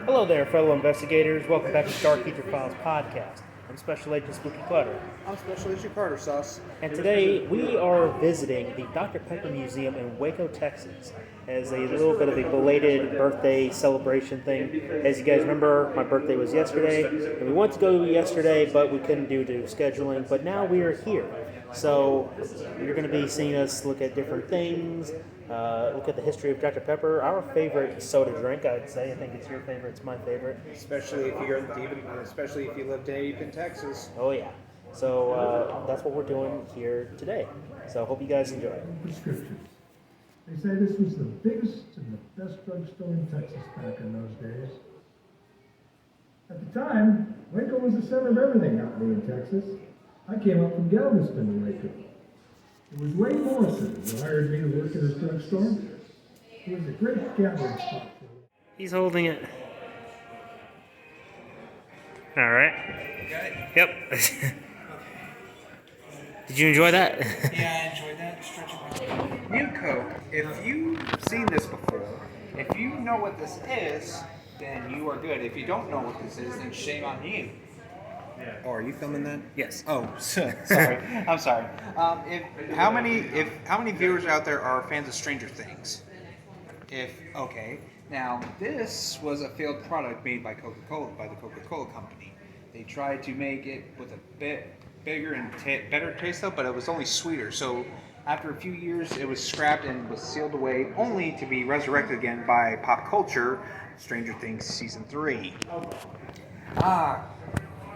Hello there, fellow investigators. Welcome back to Dark Ether Files podcast. I'm Special Agent Spooky Clutter. I'm Special Agent Carter Sauce. And today we are visiting the Dr. Pepper Museum in Waco, Texas, as a little bit of a belated birthday celebration thing. As you guys remember, my birthday was yesterday, and we wanted to go yesterday, but we couldn't due to scheduling, but now we are here. So you're going to be seeing us look at different things, look at the history of Dr. Pepper, our favorite soda drink, I'd say. I think it's your favorite, it's my favorite. Especially if you live deep in Texas. Oh yeah. So that's what we're doing here today. So hope you guys enjoy it. Prescriptions. They say this was the biggest and the best drugstore in Texas back in those days. At the time, Waco was the center of everything out there in Texas. I came up from Galveston to Waco. It was Wade Morrison who hired me to work at his drugstore. It was a great gathering spot. He's holding it. All right. Got it? Yep. Did you enjoy that? Yeah, I enjoyed that. Stretching. New Coke. If you've seen this before, if you know what this is, then you are good. If you don't know what this is, then shame on you. Oh, are you filming that? Yes. Oh, sorry. I'm sorry. How many viewers out there are fans of Stranger Things? Now this was a failed product made by Coca-Cola, by the Coca-Cola company. They tried to make it with a bit bigger and better taste though, but it was only sweeter. So after a few years, it was scrapped and was sealed away, only to be resurrected again by pop culture. Stranger Things season 3.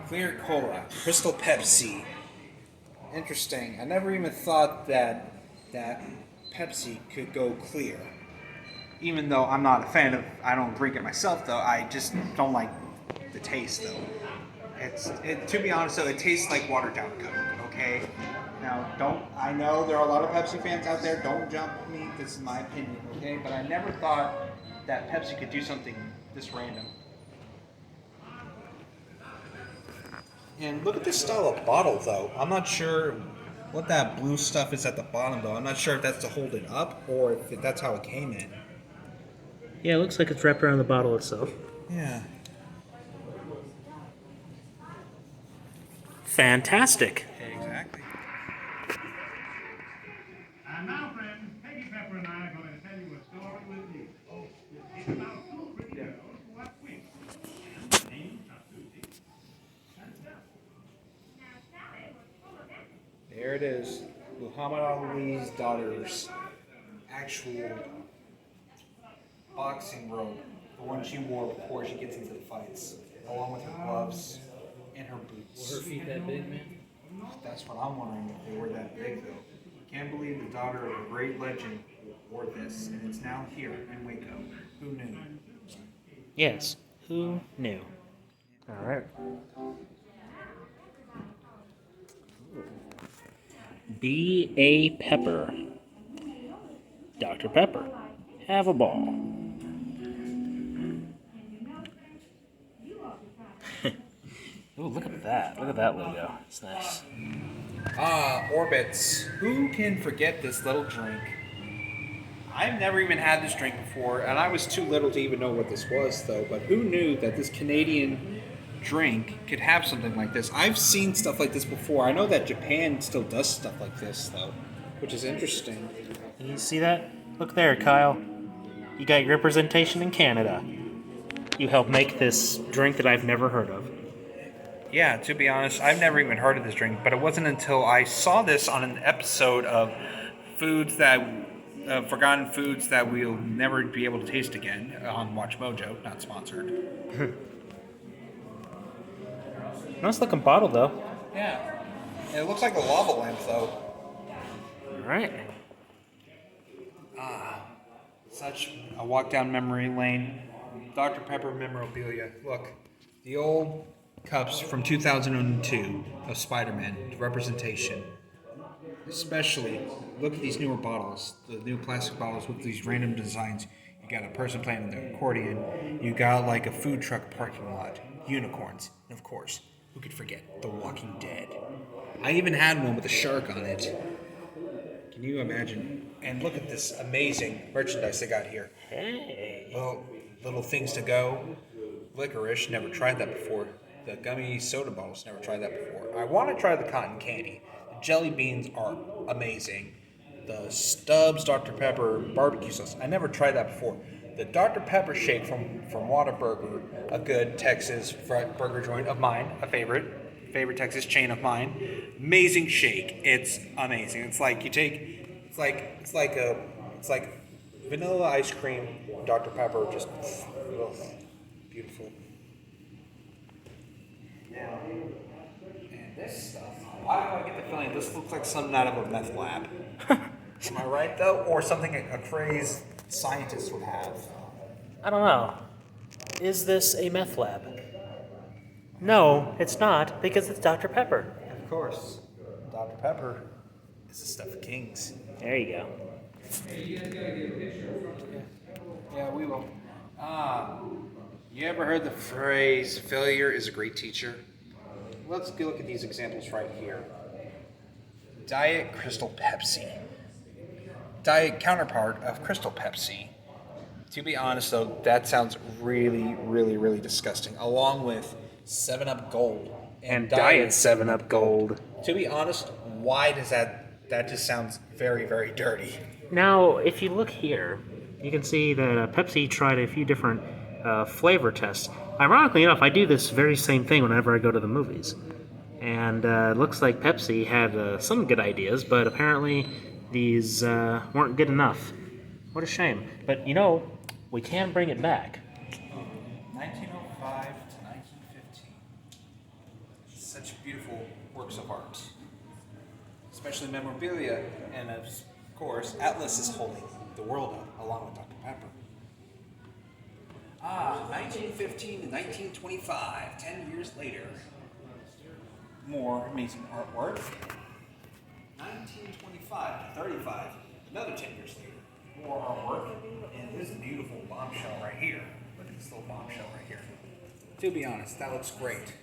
Clear cola, Crystal Pepsi. Interesting. I never even thought that Pepsi could go clear. Even though I'm not a fan of, I don't drink it myself though. I just don't like the taste though. To be honest though, it tastes like watered down Coke. Okay. Now I know there are a lot of Pepsi fans out there. Don't jump me. This is my opinion. Okay. But I never thought that Pepsi could do something this random. And look at this style of bottle, though. I'm not sure what that blue stuff is at the bottom, though. I'm not sure if that's to hold it up or if that's how it came in. Yeah, it looks like it's wrapped around the bottle itself. Yeah. Fantastic. Exactly. And now, friends, Peggy Pepper and I are going to tell you a story with you. It's about two pretty girls who are twins. And their names are Susie and Stella. There it is. Muhammad Ali's daughter's actual boxing robe. The one she wore before she gets into the fights. Along with her gloves and her boots. Were her feet that big, man? That's what I'm wondering, if they were that big, though. Can't believe the daughter of a great legend wore this, and it's now here in Waco. Who knew? Yes. Who knew? All right. B.A. Pepper. Dr. Pepper. Have a ball. Ooh, look at that. Look at that logo. It's nice. Orbits. Who can forget this little drink? I've never even had this drink before, and I was too little to even know what this was, though. But who knew that this Canadian drink could have something like this? I've seen stuff like this before. I know that Japan still does stuff like this, though, which is interesting. You see that? Look there, Kyle. You got your representation in Canada. You helped make this drink that I've never heard of. Yeah, to be honest, I've never even heard of this drink, but it wasn't until I saw this on an episode of Forgotten Foods That We'll Never Be Able to Taste Again on Watch Mojo, not sponsored. Nice looking bottle, though. Yeah. It looks like a lava lamp, though. All right. Such a walk down memory lane. Dr. Pepper memorabilia. Look, the old cups from 2002 of Spider-Man, the representation. Especially, look at these newer bottles, the new plastic bottles with these random designs. You got a person playing the accordion. You got like a food truck parking lot, unicorns, and of course, who could forget The Walking Dead? I even had one with a shark on it. Can you imagine? And look at this amazing merchandise they got here. Hey. Well, little things to go. Licorice, never tried that before. The gummy soda bottles, never tried that before. I want to try the cotton candy. The jelly beans are amazing. The Stubbs Dr. Pepper barbecue sauce, I never tried that before. The Dr. Pepper shake from Whataburger, a good Texas burger joint of mine, a favorite Texas chain of mine. Amazing shake. It's amazing. It's like it's like vanilla ice cream, Dr. Pepper, just ugh, beautiful. Now, and this stuff, why do I get the feeling this looks like something out of a meth lab? Am I right though? Or something a crazed scientist would have? I don't know. Is this a meth lab? No, it's not, because it's Dr. Pepper. Of course. Dr. Pepper is the stuff of kings. There you go. Yeah, we will. You ever heard the phrase, failure is a great teacher? Let's go look at these examples right here. Diet Crystal Pepsi. Diet counterpart of Crystal Pepsi. To be honest though, that sounds really, really, really disgusting. Along with 7-Up Gold. And Diet 7-Up Gold. To be honest, why does that just sounds very, very dirty. Now, if you look here, you can see that Pepsi tried a few different flavor tests. Ironically enough, I do this very same thing whenever I go to the movies. And it looks like Pepsi had some good ideas, but apparently these weren't good enough. What a shame. But, we can bring it back. 1905 to 1915. Such beautiful works of art. Especially memorabilia, and of course, Atlas is holding the world up along with Dr. Pepper. 1915 to 1925, 10 years later. More amazing artwork. 1925 to 35, another 10 years later. More artwork. And this beautiful bombshell right here. Look at this little bombshell right here. To be honest, that looks great.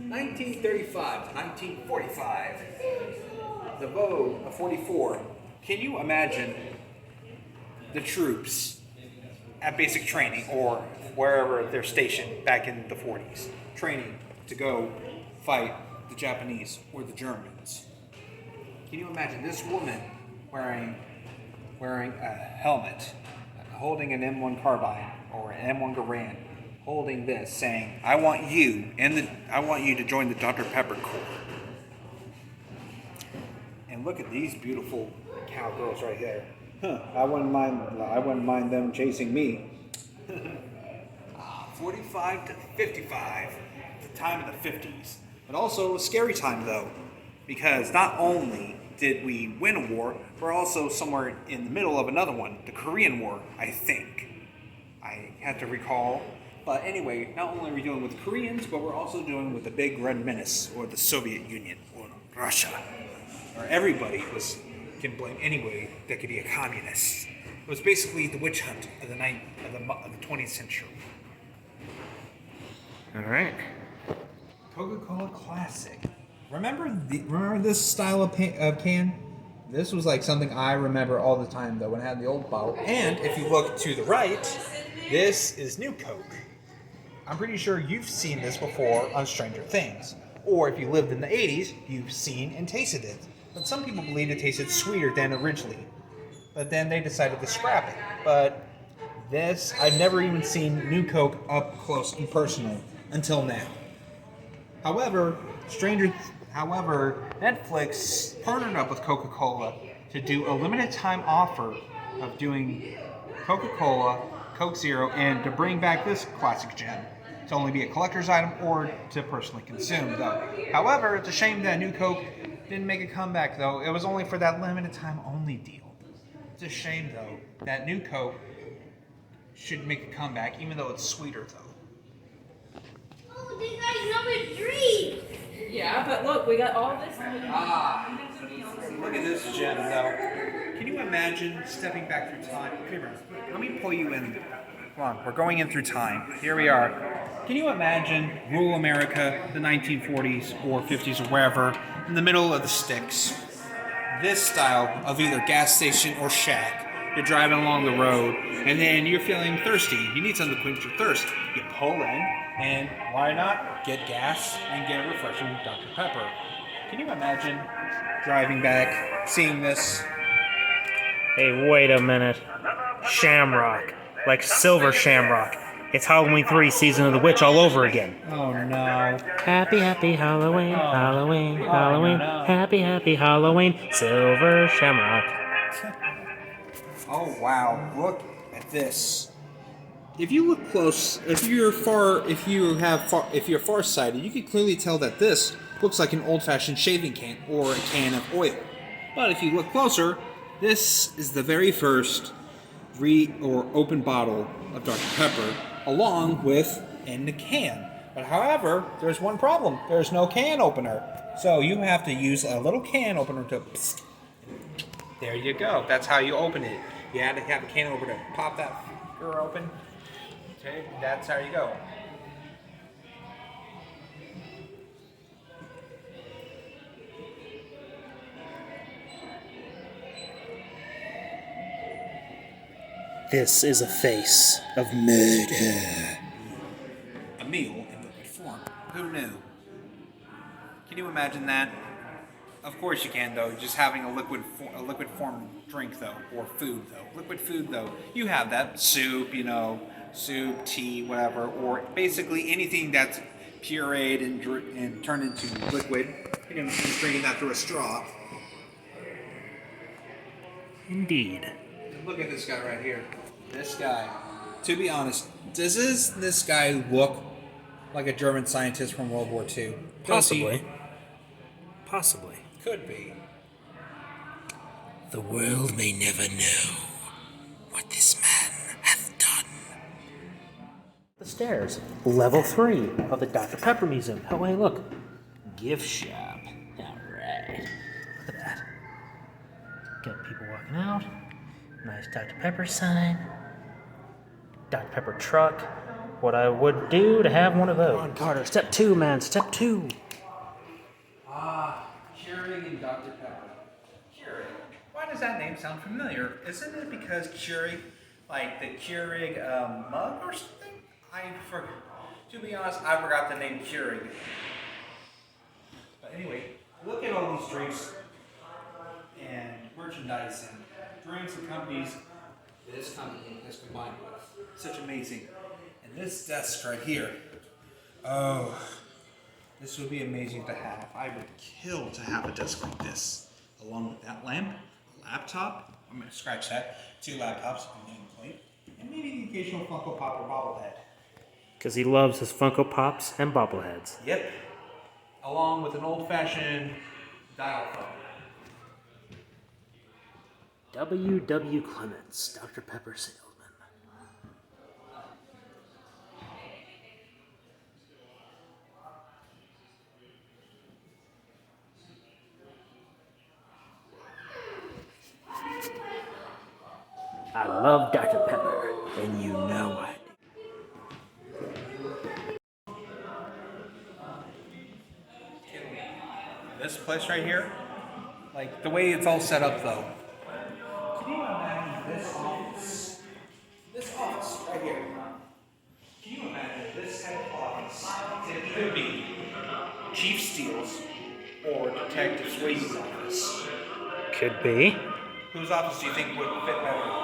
1935 to 1945. The Vogue of 44. Can you imagine the troops at basic training or wherever they're stationed back in the 40s, training to go fight the Japanese or the Germans? Can you imagine this woman wearing a helmet, holding an M1 carbine or an M1 Garand, holding this, saying, "I want you to join the Dr. Pepper Corps." And look at these beautiful cowgirls right here. I wouldn't mind them chasing me. 45 to 55, the time of the 50s. But also a scary time though, because not only did we win a war, we're also somewhere in the middle of another one, the Korean War, I think. I have to recall. But anyway, not only are we dealing with Koreans, but we're also dealing with the Big Red Menace, or the Soviet Union, or Russia. Or everybody can blame anybody that could be a communist. It was basically the witch hunt of the 20th century. All right. Coca-Cola Classic. Remember this style of can? This was like something I remember all the time though, when I had the old bottle. And if you look to the right, this is New Coke. I'm pretty sure you've seen this before on Stranger Things. Or if you lived in the 80s, you've seen and tasted it. But some people believed it tasted sweeter than originally. But then they decided to scrap it. But this, I've never even seen New Coke up close and personal until now. However, Netflix partnered up with Coca-Cola to do a limited time offer of doing Coca-Cola, Coke Zero, and to bring back this classic gem to only be a collector's item or to personally consume, though. However, it's a shame that New Coke didn't make a comeback, though. It was only for that limited time only deal. It's a shame, though, that New Coke should make a comeback, even though it's sweeter, though. Oh, these guys know a dream. Yeah, but look, we got all this. Look at this gem, though. Can you imagine stepping back through time? Here, let me pull you in. Come on, we're going in through time. Here we are. Can you imagine rural America, the 1940s or 50s or wherever, in the middle of the sticks? This style of either gas station or shack You're driving along the road, and then you're feeling thirsty. You need something to quench your thirst. You pull in, and why not get gas and get a refreshing Dr. Pepper? Can you imagine driving back, seeing this? Hey, wait a minute. Shamrock. Like silver shamrock. It's Halloween 3 Season of the Witch all over again. Oh no. Happy, happy Halloween, Halloween, Oh, Halloween. no. Happy, happy Halloween, silver shamrock. Oh wow, look at this. If you look close, if you're farsighted, you can clearly tell that this looks like an old-fashioned shaving can or a can of oil. But if you look closer, this is the very first open bottle of Dr. Pepper, along with in the can. But however, there's one problem. There's no can opener. So you have to use a little can opener to... Psst. There you go. That's how you open it. You had to have a can opener to pop that door open. Okay, that's how you go. This is a face of murder. A meal in liquid form. Who knew? Can you imagine that? Of course you can, though. Just having a liquid form drink, though, or food, though. Liquid food, though. You have that soup, soup, tea, whatever, or basically anything that's pureed and turned into liquid. You're just drinking that through a straw. Indeed. Look at this guy right here. This guy. To be honest, does this guy look like a German scientist from World War II? Possibly. Possibly. Could be. The world may never know what this man hath done. The stairs. Level 3 of the Dr. Pepper Museum. Oh, hey, look. Gift shop. Alright. Look at that. Got people walking out. Nice Dr. Pepper sign. Dr. Pepper truck. What I would do to have one of those. Come on, Carter. Step 2, man. Step 2. Keurig and Dr. Pepper. Keurig. Why does that name sound familiar? Isn't it because Keurig, like the Keurig mug or something? To be honest, I forgot the name Keurig. But anyway, look at all these drinks and merchandise and drinks and companies this company has combined with. Such amazing. And this desk right here. Oh. This would be amazing to have. I would kill to have a desk like this, along with that lamp, a laptop. I'm going to scratch that. 2 laptops, a nameplate, and maybe the occasional Funko Pop or bobblehead. Because he loves his Funko Pops and bobbleheads. Yep. Along with an old-fashioned dial phone. W.W. Clements, Dr. Pepper salesman. I love Dr. Pepper, and you know I do. This place right here, like the way it's all set up though. Can you imagine this office? This office right here. Can you imagine this type of office? It could be Chief Steele's or Detective Swayze's office. Could be. Whose office do you think would fit better?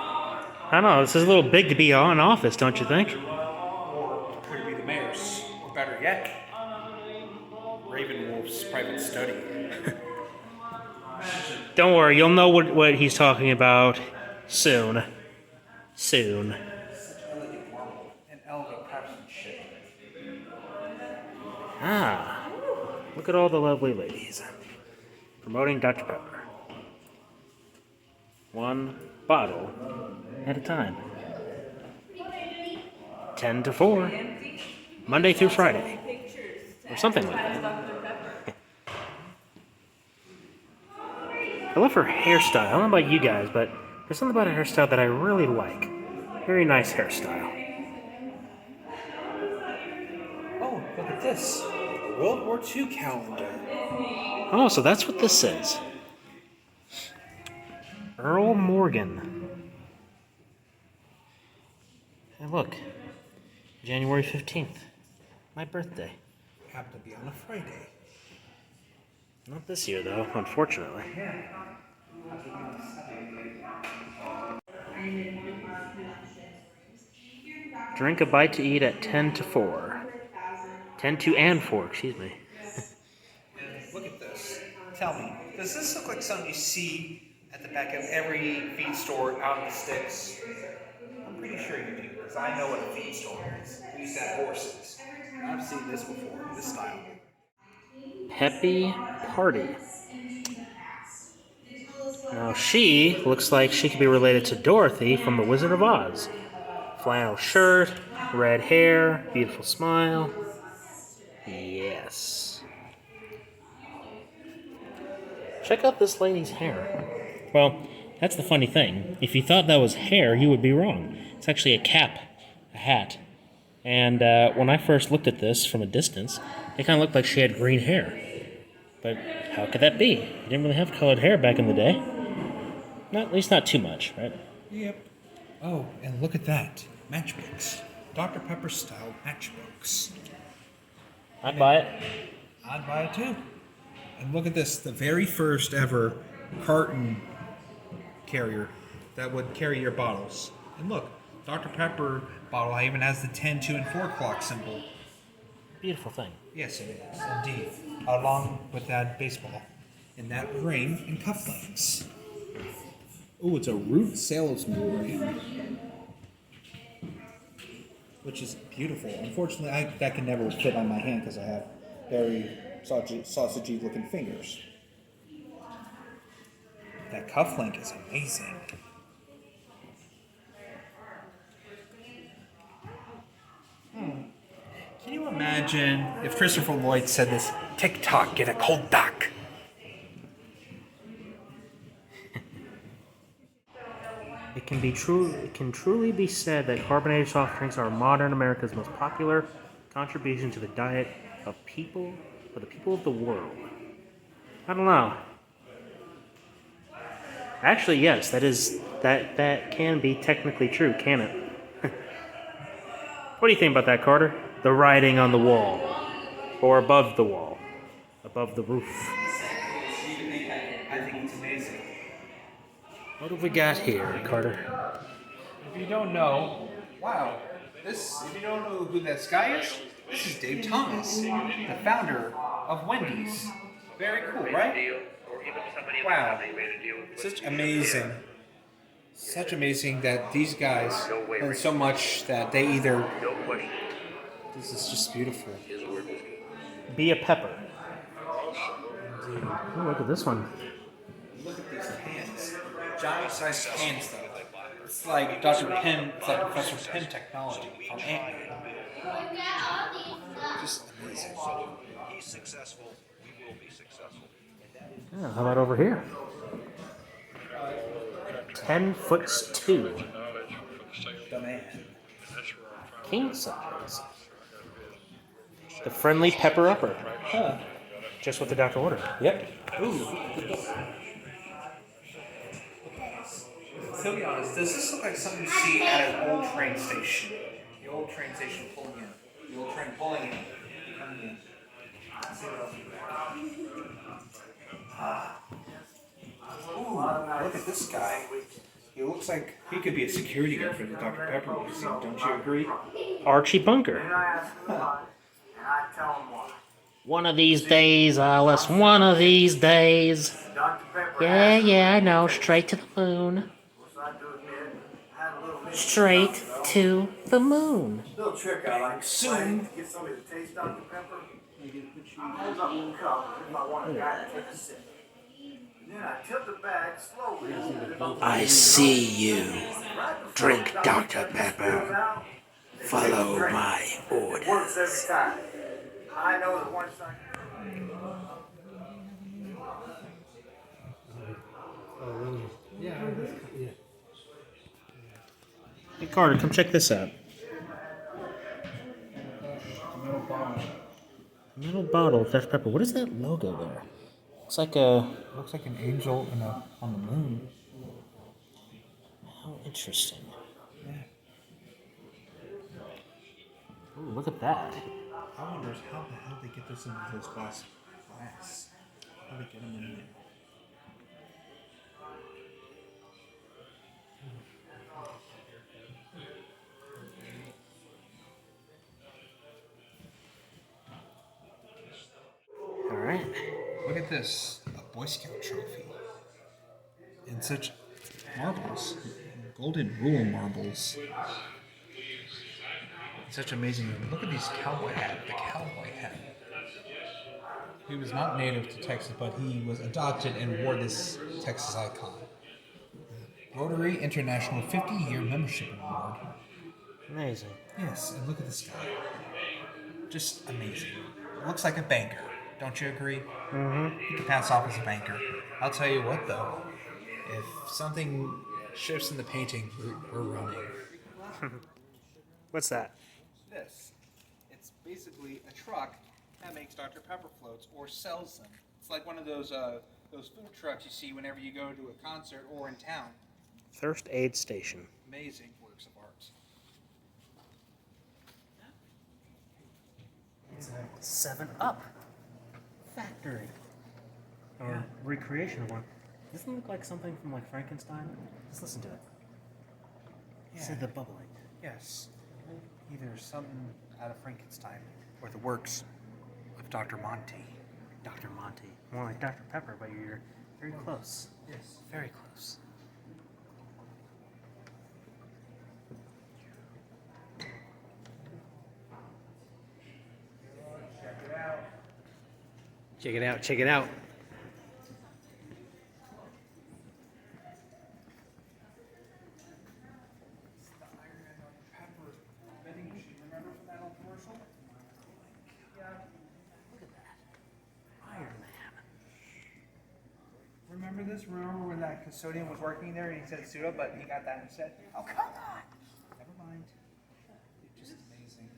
I don't know, this is a little big to be an office, don't you think? Or could it be the mayor's? Or better yet, Ravenwolf's private study. Don't worry, you'll know what he's talking about soon. Soon. Such elegant marble and elegant craftsmanship. Ah, look at all the lovely ladies. Promoting Dr. Pepper. One bottle at a time. 10 to 4. Monday through Friday. Or something like that. I love her hairstyle. I don't know about you guys, but there's something about her hairstyle that I really like. Very nice hairstyle. Oh, look at this. World War II calendar. Oh, so that's what this says. Earl Morgan. look, January 15th, my birthday. Happened to be on a Friday. Not this year, though, unfortunately. Drink a bite to eat at 10 to 4. 10 to and 4, excuse me. And look at this. Tell me, does this look like something you see at the back of every feed store out in the sticks? I'm pretty sure you do, because I know what a feed store is. We used to have horses. I've seen this before, this style. Peppy Party. Now, she looks like she could be related to Dorothy from The Wizard of Oz. Flannel shirt, red hair, beautiful smile. Yes. Check out this lady's hair. Well, that's the funny thing. If you thought that was hair, you would be wrong. It's actually a cap, a hat. And when I first looked at this from a distance, it kind of looked like she had green hair. But how could that be? You didn't really have colored hair back in the day. Not, at least not too much, right? Yep. Oh, and look at that. Matchbooks. Dr. Pepper style matchbooks. I'd buy it. I'd buy it too. And look at this, the very first ever carton carrier that would carry your bottles. And look, Dr. Pepper bottle even has the 10, 2, and 4 o'clock symbol. Beautiful thing. Yes, it is, indeed. Along with that baseball. And that ring and cufflinks. Oh, it's a root salesman ring. Which is beautiful. Unfortunately, that can never fit on my hand because I have very sausagey looking fingers. That cufflink is amazing. Can you imagine if Christopher Lloyd said this, "TikTok, get a cold duck"? It can truly be said that carbonated soft drinks are modern America's most popular contribution to the diet of the people of the world. I don't know. Actually, yes, that can be technically true, can it? What do you think about that, Carter? The writing on the wall, or above the wall, above the roof. I think it's amazing. What have we got here, Carter? If you don't know, wow, if you don't know who this guy is, this is Dave Thomas, the founder of Wendy's. Very cool, right? Wow, such amazing that these guys learn so much that they either. This is just beautiful. Be a pepper. Oh, look at this one. Look at these cans, giant-sized cans though. It's like Professor Penn technology from Ant-Man. Just amazing. He's successful, we will be successful. Yeah, how about over here? 10'2". The man. King size. The friendly pepper upper. Huh. Just what the doctor ordered. Yep. Ooh. To be honest, does this look like something you see at an old train station? The old train station pulling in. The old train pulling in. Coming in. Let's see what else we got. Ooh, look at this guy. He looks like he could be a security guard for the Dr. Pepper Museum, don't you agree? Archie Bunker. One of these days, Alice. One of these days. Yeah, I know. Straight to the moon. Straight to the moon. Little trick I like to play to get somebody to taste Dr. Pepper. I hold up the cup if I want a guy to take a sip. Then I tilt the bag slowly. I see you. Drink Dr. Pepper. Follow my orders. It works every time. I know that once I... Hey, Carter, come check this out. Metal bottle of Dr. Pepper. What is that logo there? Looks like Looks like an angel on the moon. How interesting. Yeah. Ooh, look at that. I wonder how the hell they get this into those glass. How they get them in there? All right. Look at this, a Boy Scout trophy. And such marbles, golden rule marbles. Such amazing. Look at these cowboy hat. The cowboy hat. He was not native to Texas, but he was adopted and wore this Texas icon. Rotary International 50-year membership award. Amazing. Yes, and look at this guy. Just amazing. Looks like a banker. Don't you agree? Mm-hmm. He can pass off as a banker. I'll tell you what, though. If something shifts in the painting, we're running. What's that? This. It's basically a truck that makes Dr. Pepper floats or sells them. It's like one of those food trucks you see whenever you go to a concert or in town. Thirst Aid Station. Amazing works of art. It's a 7-Up factory. Or recreation of one. Doesn't it look like something from like Frankenstein? Let's listen to it. See the bubbling. Yes. Either something out of Frankenstein or the works of Dr. Monty. Dr. Monty. More like Dr. Pepper, but you're very close. Yes. Very close. Check it out, check it out. Iron Man. Remember this? Remember when that custodian was working there and he said suit up, but he got that instead? Oh, come on! Never mind. It's just amazing.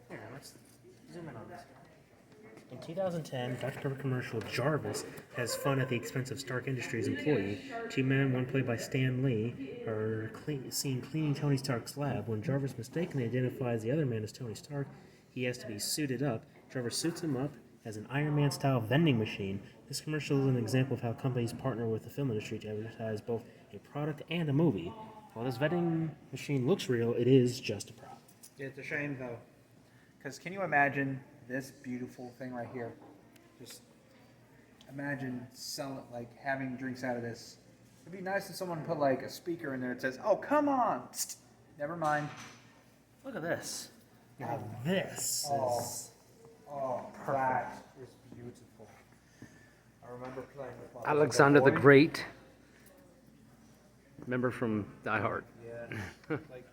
Here, let's zoom in on this. In 2010, Dr. Pepper commercial Jarvis has fun at the expense of Stark Industries employee. Two men, one played by Stan Lee, are seen cleaning Tony Stark's lab. When Jarvis mistakenly identifies the other man as Tony Stark, he has to be suited up. Jarvis suits him up as an Iron Man-style vending machine. This commercial is an example of how companies partner with the film industry to advertise both a product and a movie. While this vending machine looks real, it is just a prop. Yeah, it's a shame though. Because can you imagine this beautiful thing right here? Just imagine having drinks out of this. It'd be nice if someone put like a speaker in there that says, "Oh, come on." Psst. Never mind. Look at this. Now this is Oh, that is beautiful. I remember playing with my Alexander the boy. Great. Remember from Die Hard. Yeah. Like,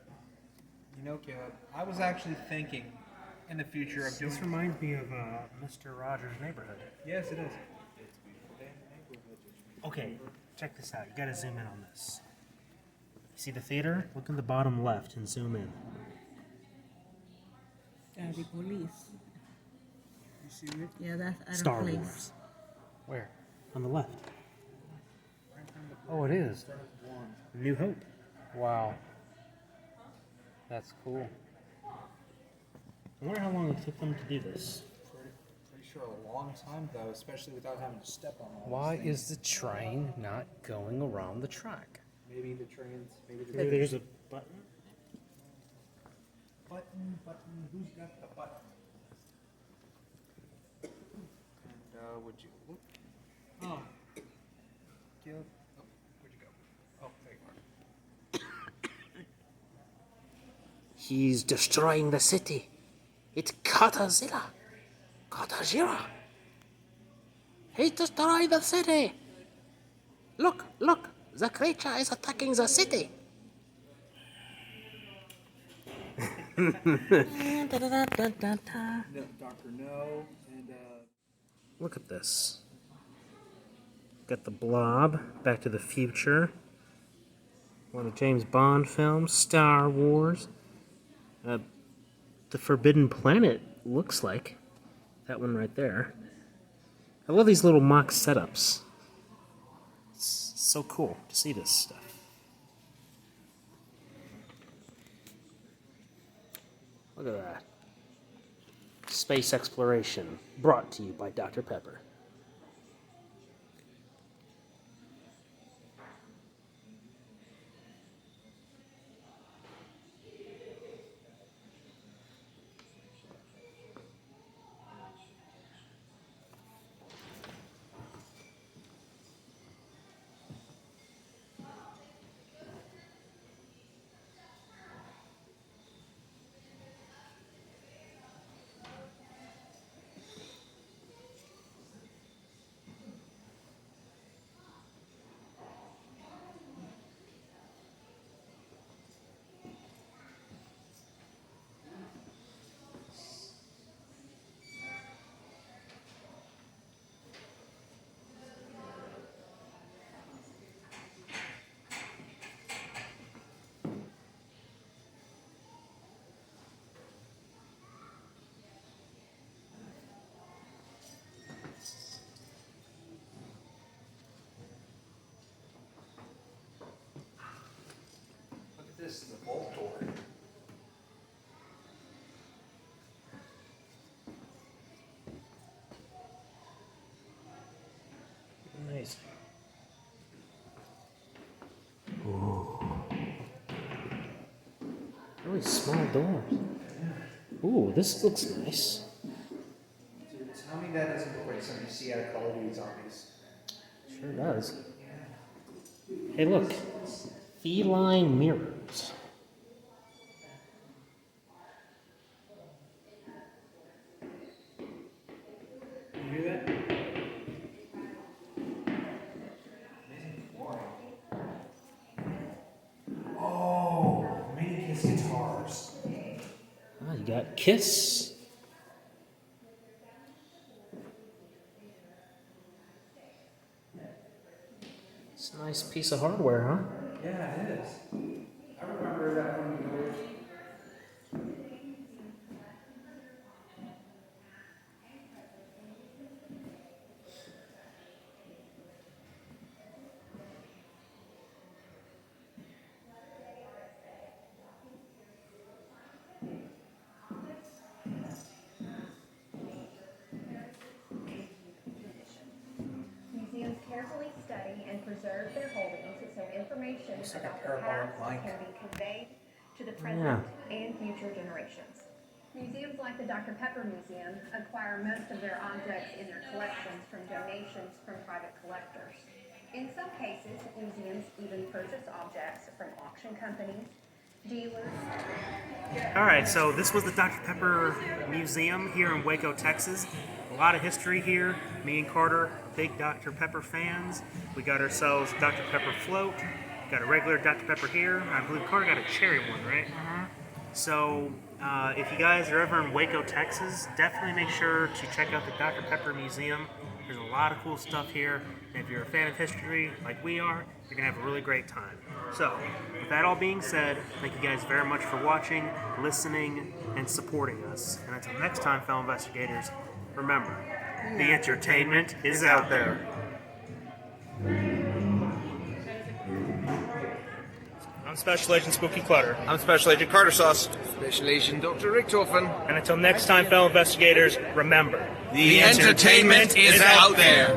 Caleb, I was actually thinking in the future of doing. This reminds me of Mr. Rogers' Neighborhood. Yes, it is. Okay, check this out. You gotta zoom in on this. See the theater? Look in the bottom left and zoom in. The police. You see it? Yeah, that's out Star of place. Wars. Where? On the left. Oh, it is. New Hope. Wow. That's cool. I wonder how long it took them to do this. Pretty sure a long time though, especially without having to step on all Why these things. is the train not going around the track? Maybe the trains, maybe the Maybe there's a button. button, who's got the button? And would you look? Oh. Caleb? Oh, where'd you go? Oh, there you are. He's destroying the city. It's Godzilla. Godzilla. He's destroying the city. Look, look. The creature is attacking the city. No, Doctor No, and Look at this. Got the Blob, Back to the Future, one of James Bond films, Star Wars. The Forbidden Planet looks like that one right there. I love these little mock setups. It's so cool to see this stuff. Look at that. space exploration, brought to you by Dr. Pepper. Look at this, the vault door. Nice. Ooh. Really small doors. Ooh, this looks nice. Dude, tell me that doesn't look like something you see out of Call of Duty Zombies. Sure does. Hey, look. Feline mirrors. You hear that? Amazing flooring. Oh, mini Kiss guitars. Ah, you got Kiss. It's a nice piece of hardware, huh? Yeah, it is. I remember that from the old. Museums carefully study and preserve their holdings so information Looks like a about the parabolic past mic. can be conveyed to the present and future generations. Museums like the Dr. Pepper Museum acquire most of their objects in their collections from donations from private collectors. In some cases, museums even purchase objects from auction companies, dealers. All right, so this was the Dr. Pepper Museum here in Waco, Texas. A lot of history here. Me and Carter are big Dr. Pepper fans. We got ourselves Dr. Pepper float. Got a regular Dr. Pepper here. I believe Carter got a cherry one, right? So if you guys are ever in Waco, Texas, definitely make sure to check out the Dr. Pepper Museum. There's a lot of cool stuff here. And if you're a fan of history like we are, you're going to have a really great time. So, with that all being said, thank you guys very much for watching, listening, and supporting us. And until next time, fellow investigators, remember, the entertainment is out there. I'm Special Agent Spooky Clutter. I'm Special Agent Carter Sauce. Special Agent Dr. Richtofen. And until next time, fellow investigators, remember, The entertainment is out there.